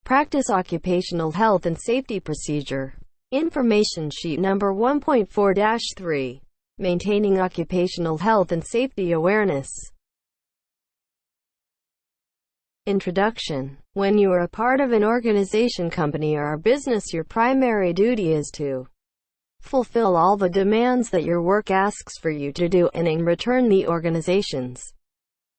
Practice Occupational Health and Safety Procedure. Information Sheet Number 1.4-3. Maintaining Occupational Health and Safety Awareness. Introduction. When you are a part of an organization, company, or a business, your primary duty is to fulfill all the demands that your work asks for you to do, and in return the organization's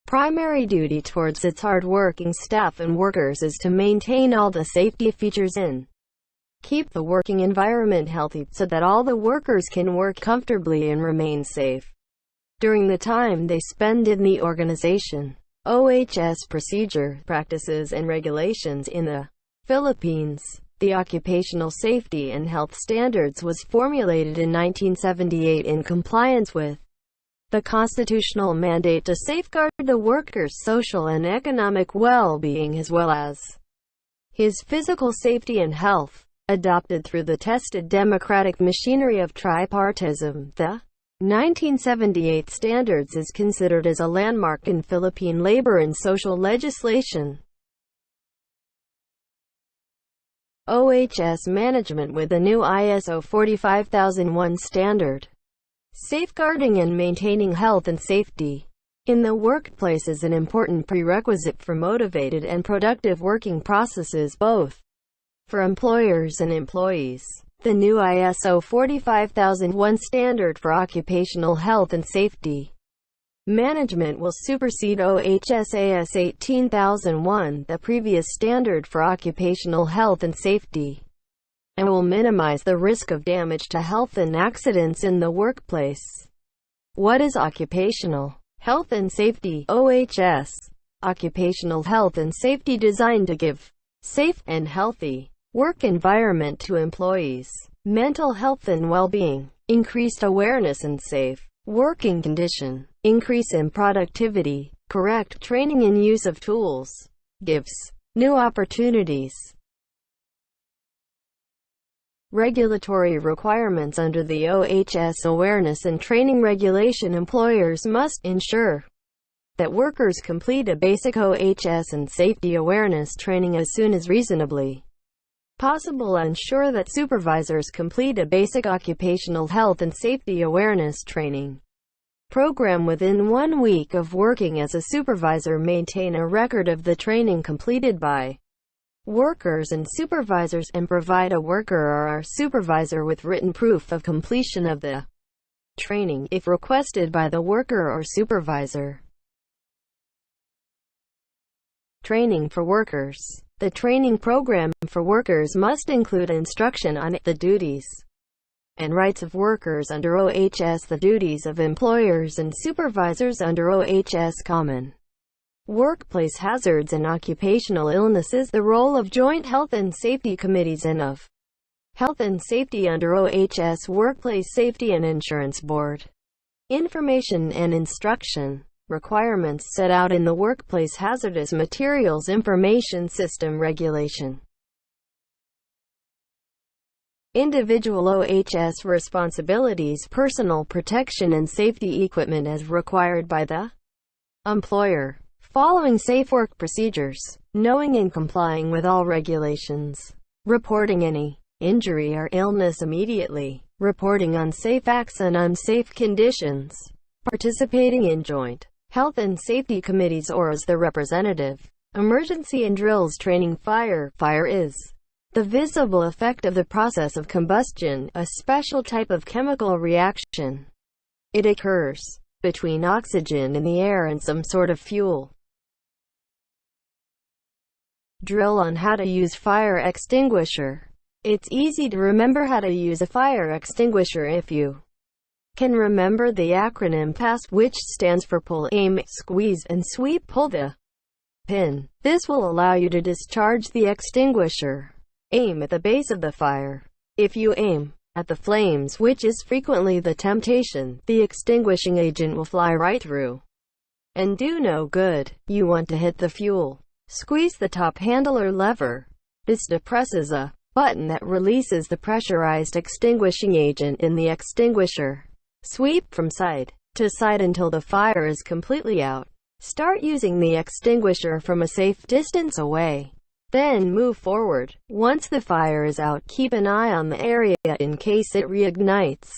primary duty towards its hard-working staff and workers is to maintain all the safety features and keep the working environment healthy, so that all the workers can work comfortably and remain safe during the time they spend in the organization. OHS procedure, practices and regulations. In the Philippines, the Occupational Safety and Health Standards was formulated in 1978 in compliance with the constitutional mandate to safeguard the worker's social and economic well-being as well as his physical safety and health. Adopted through the tested democratic machinery of tripartism, the 1978 Standards is considered as a landmark in Philippine labor and social legislation. OHS management with the new ISO 45001 standard. Safeguarding and maintaining health and safety in the workplace is an important prerequisite for motivated and productive working processes, both for employers and employees. The new ISO 45001 standard for occupational health and safety management will supersede OHS AS 18001, the previous standard for occupational health and safety, and will minimize the risk of damage to health and accidents in the workplace. What is occupational health and safety? OHS. Occupational health and safety designed to give safe and healthy work environment to employees, mental health and well-being, increased awareness and safe working condition, increase in productivity, correct training and use of tools, gives new opportunities. Regulatory requirements. Under the OHS awareness and training regulation, employers must ensure that workers complete a basic OHS and safety awareness training as soon as reasonably possible. Ensure that supervisors complete a basic occupational health and safety awareness training program within 1 week of working as a supervisor. Maintain a record of the training completed by workers and supervisors, and provide a worker or a supervisor with written proof of completion of the training, if requested by the worker or supervisor. Training for workers. The training program for workers must include instruction on the duties and rights of workers under OHS, the duties of employers and supervisors under OHS, common workplace hazards and occupational illnesses, the role of joint health and safety committees and of health and safety under OHS, workplace safety and insurance board. Information and instruction. Requirements set out in the Workplace Hazardous Materials Information System Regulation. Individual OHS responsibilities. Personal protection and safety equipment as required by the employer. Following safe work procedures. Knowing and complying with all regulations. Reporting any injury or illness immediately. Reporting unsafe acts and unsafe conditions. Participating in joint health and safety committees or as the representative. Emergency and drills training. Fire is the visible effect of the process of combustion, a special type of chemical reaction. It occurs between oxygen in the air and some sort of fuel. Drill on how to use fire extinguisher. It's easy to remember how to use a fire extinguisher if you can remember the acronym PASS, which stands for pull, aim, squeeze, and sweep. Pull the pin. This will allow you to discharge the extinguisher. Aim at the base of the fire. If you aim at the flames, which is frequently the temptation, the extinguishing agent will fly right through and do no good. You want to hit the fuel. Squeeze the top handle or lever. This depresses a button that releases the pressurized extinguishing agent in the extinguisher. Sweep from side to side until the fire is completely out. Start using the extinguisher from a safe distance away. Then move forward. Once the fire is out, keep an eye on the area in case it reignites.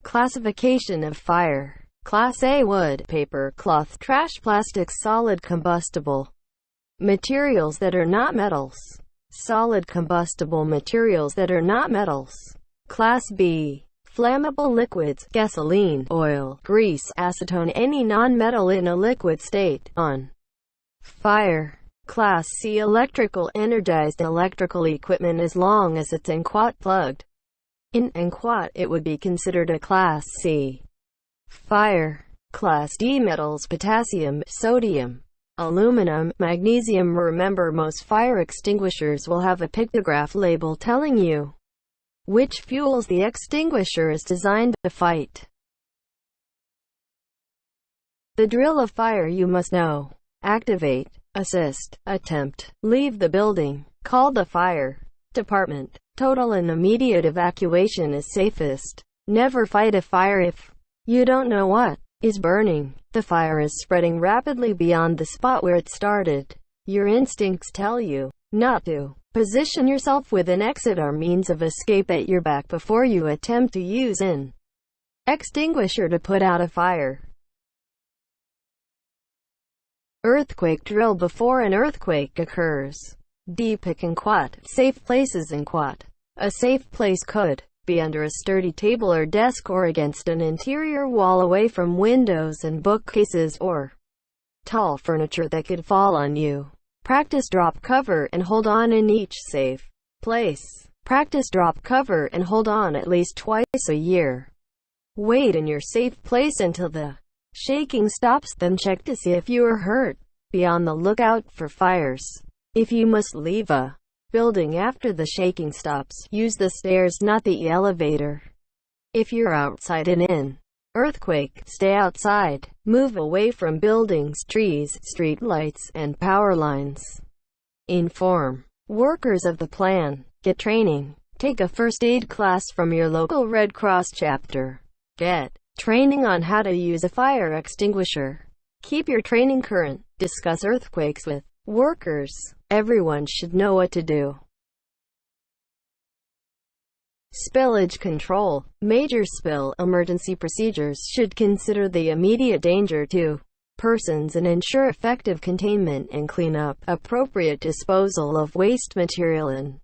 Classification of fire. Class A: wood, paper, cloth, trash, plastics, solid combustible materials that are not metals. Solid combustible materials that are not metals. Class B: flammable liquids, gasoline, oil, grease, acetone, any non-metal in a liquid state, on fire. Class C: electrical, energized electrical equipment as long as it's in quat plugged in and quat, it would be considered a Class C fire. Class D: metals, potassium, sodium, aluminum, magnesium. Remember, most fire extinguishers will have a pictograph label telling you which fuels the extinguisher is designed to fight. The drill of fire you must know: activate, assist, attempt, leave the building, call the fire department. Total and immediate evacuation is safest. Never fight a fire if you don't know what is burning. The fire is spreading rapidly beyond the spot where it started. Your instincts tell you not to. Position yourself with an exit or means of escape at your back before you attempt to use an extinguisher to put out a fire. Earthquake drill. Before an earthquake occurs, depick and quat. Safe places in quat. A safe place could be under a sturdy table or desk, or against an interior wall away from windows and bookcases, or tall furniture that could fall on you. Practice drop cover and hold on in each safe place. Practice drop cover and hold on at least twice a year. Wait in your safe place until the shaking stops, then check to see if you are hurt. Be on the lookout for fires. If you must leave a building after the shaking stops, use the stairs, not the elevator. If you're outside in an earthquake, stay outside. Move away from buildings, trees, street lights, and power lines. Inform workers of the plan. Get training. Take a first aid class from your local Red Cross chapter. Get training on how to use a fire extinguisher. Keep your training current. Discuss earthquakes with workers. Everyone should know what to do. Spillage control. Major spill emergency procedures should consider the immediate danger to persons and ensure effective containment and cleanup, appropriate disposal of waste material, and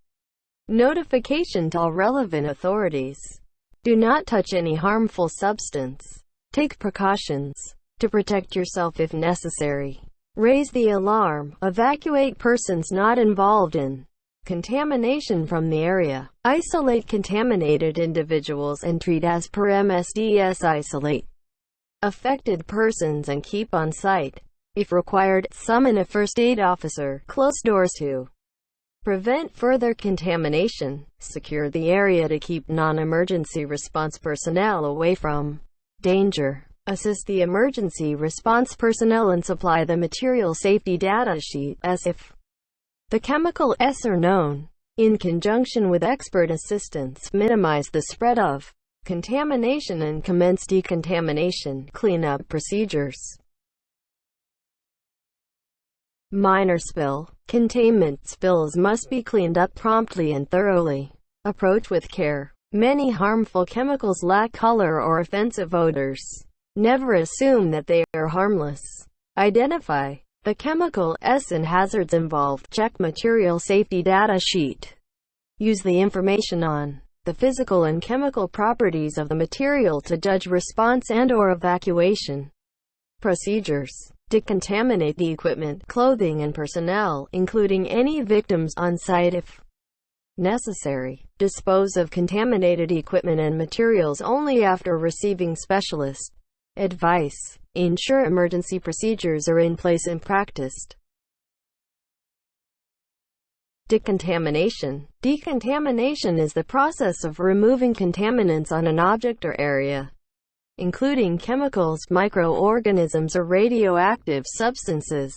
notification to all relevant authorities. Do not touch any harmful substance. Take precautions to protect yourself if necessary. Raise the alarm. Evacuate persons not involved in contamination from the area. Isolate contaminated individuals and treat as per MSDS. Isolate affected persons and keep on site. If required, summon a first aid officer. Close doors to prevent further contamination. Secure the area to keep non-emergency response personnel away from danger. Assist the emergency response personnel and supply the material safety data sheet as if the chemical S are known. In conjunction with expert assistance, minimize the spread of contamination and commence decontamination cleanup procedures. Minor spill. Containment spills must be cleaned up promptly and thoroughly. Approach with care. Many harmful chemicals lack color or offensive odors. Never assume that they are harmless. Identify the chemical S and hazards involved. Check material safety data sheet. Use the information on the physical and chemical properties of the material to judge response and/or evacuation procedures. Decontaminate the equipment, clothing, and personnel, including any victims on site if necessary. Dispose of contaminated equipment and materials only after receiving specialist advice. Ensure emergency procedures are in place and practiced. Decontamination. Decontamination is the process of removing contaminants on an object or area, including chemicals, microorganisms, or radioactive substances.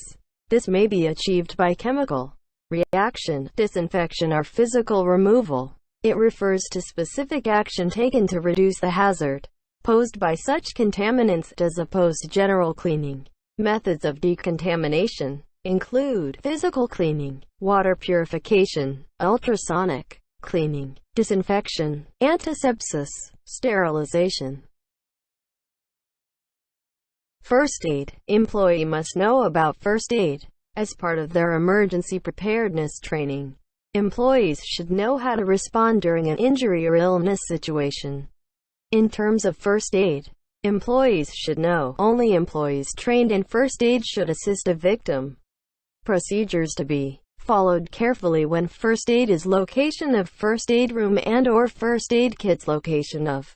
This may be achieved by chemical reaction, disinfection, or physical removal. It refers to specific action taken to reduce the hazard posed by such contaminants, as opposed to general cleaning. Methods of decontamination. include physical cleaning, water purification, ultrasonic cleaning, disinfection, antisepsis, sterilization. First aid. Employee must know about first aid. As part of their emergency preparedness training, employees should know how to respond during an injury or illness situation. In terms of first aid, employees should know only employees trained in first aid should assist a victim. Procedures to be followed carefully when first aid is location of first aid room and/or first aid kits, location of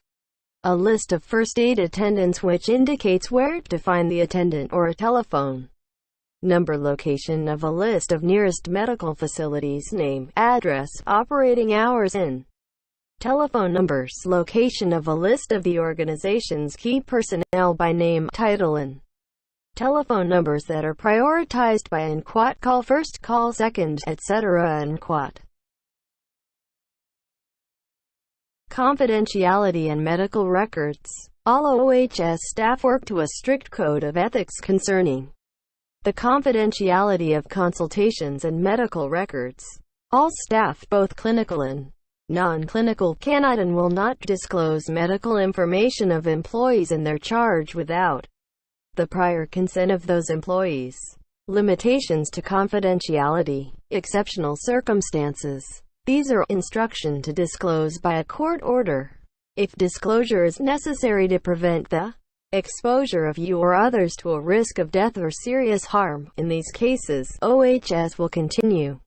a list of first aid attendants which indicates where to find the attendant or a telephone number, location of a list of nearest medical facilities, name, address, operating hours and telephone numbers, location of a list of the organization's key personnel by name, title and telephone numbers that are prioritized by NQUAT, call first, call second, etc. NQUAT. Confidentiality and medical records. All OHS staff work to a strict code of ethics concerning the confidentiality of consultations and medical records. All staff, both clinical and non-clinical, cannot and will not disclose medical information of employees in their charge without the prior consent of those employees. Limitations to confidentiality. Exceptional circumstances. These are instruction to disclose by a court order. If disclosure is necessary to prevent the exposure of you or others to a risk of death or serious harm, in these cases, OHS will continue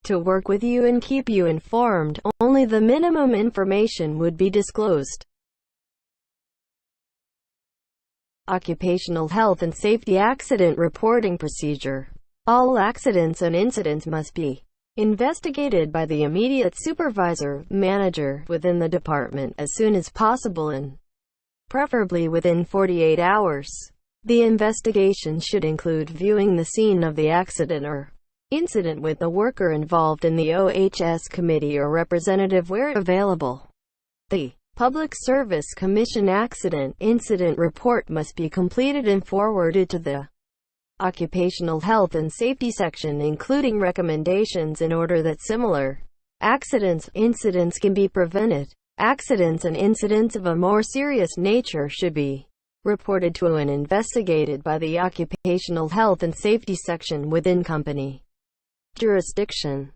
to work with you and keep you informed. Only the minimum information would be disclosed. Occupational health and safety accident reporting procedure. All accidents and incidents must be investigated by the immediate supervisor, manager, within the department as soon as possible and preferably within 48 hours. The investigation should include viewing the scene of the accident or incident with the worker involved in the OHS committee or representative where available. The Public Service Commission accident incident report must be completed and forwarded to the Occupational Health and Safety section, including recommendations in order that similar incidents can be prevented. Accidents and incidents of a more serious nature should be reported to and investigated by the Occupational Health and Safety section within company jurisdiction.